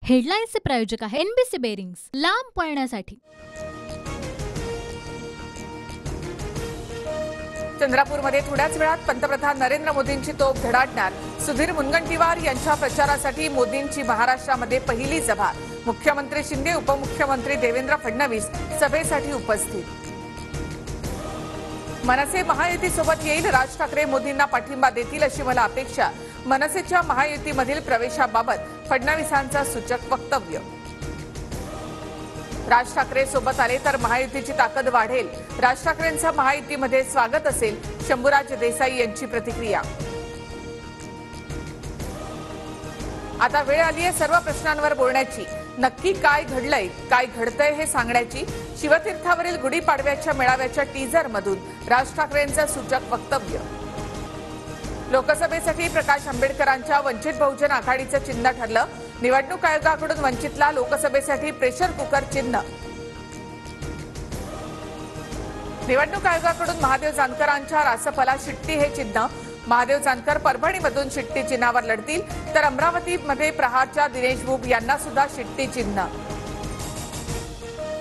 हेडलाईन्सचे प्रायोजक आहे NBC bearings, लांब पळण्यासाठी। चंद्रपूरमध्ये थोड्याच वेळात पंतप्रधान नरेंद्र मोदींची तोफ धडाडणार। सुधीर मुनगंटीवार यांच्या प्रचारासाठी मोदींची महाराष्ट्रामध्ये पहिली सभा। मुख्यमंत्री शिंदे, उपमुख्यमंत्री देवेंद्र फडणवीस सभेसाठी उपस्थित। मनसे महायुतीसोबत येईल, राज ठाकरे मोदींना पाठिंबा देतील अशी मला अपेक्षा। मनसेच्या महायुतीमधील प्रवेशाबाबत फडणवीसांचा सूचक वक्तव्य। राज ठाकरे सोबत आले तर महायुतीची ताकद वाढेल, राज ठाकरेंचं महायुतीमध्ये स्वागत असेल, शंभूराज देसाई यांची प्रतिक्रिया। आता वेळ आली आहे सर्व प्रश्नांवर बोलण्याची, नक्की काय घडलंय, काय घडतंय हे सांगण्याची। शिवतीर्थावरील गुढीपाडव्याच्या मेळाव्याच्या टीझर मधून राज ठाकरेंचं सूचक वक्तव्य। लोकसभेसाठी प्रकाश आंबेडकरांच्या वंचित बहुजन आघाडीचं चिन्ह ठरलं, निवडणूक आयोगाकडून वंचितला लोकसभेसाठी प्रेशर कुकर चिन्ह। निवडणूक आयोगाकडून महादेव जानकरांच्या रासपला शिट्टी हे चिन्ह। महादेव जानकर परभणीमधून शिट्टी चिन्हावर लढतील, तर अमरावतीमध्ये प्रहारच्या दिनेश बुब यांना सुद्धा शिट्टी चिन्ह।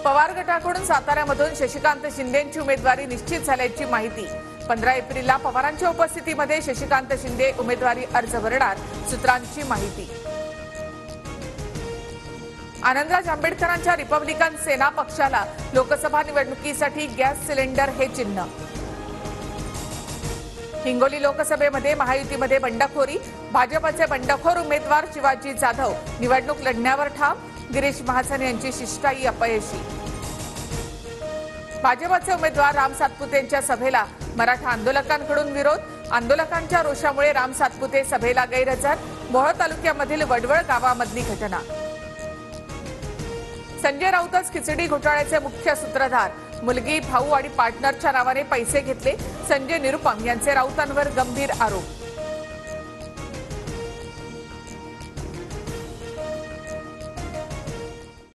पवार गटाकडून साताऱ्यामधून शशिकांत शिंदेंची उमेदवारी निश्चित झाल्याची माहिती। 15 एप्रिलला पवारांच्या उपस्थितीमध्ये शशिकांत शिंदे उमेदवारी अर्ज भरणार, सूत्रांची माहिती। आनंदराज आंबेडकरांच्या रिपब्लिकन सेना पक्षाला लोकसभा निवडणुकीसाठी गॅस सिलेंडर हे चिन्ह। हिंगोली लोकसभेमध्ये महायुतीमध्ये बंडखोरी, भाजपचे बंडखोर उमेदवार शिवाजी जाधव निवडणूक लढण्यावर ठाम, गिरीश महाजन यांची शिष्टाई अपयशी। भाजपचे उमेदवार राम सातपुतेंच्या सभेला मराठा आंदोलकांकडून विरोध, आंदोलकांच्या रोषामुळे राम सातपुते सभेला गैरहजर, मोहोळ तालुक्यामधील वडवळ गावामधली घटना। संजय राऊतच खिचडी घोटाळ्याचे मुख्य सूत्रधार, मुलगी, भाऊ आणि पार्टनरच्या नावाने पैसे घेतले, संजय निरुपम यांचे राऊतांवर गंभीर आरोप।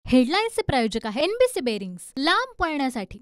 हेडलाईन्सचे प्रायोजक आहे एनबीसी बेरिंग्स, लांब पळण्यासाठी।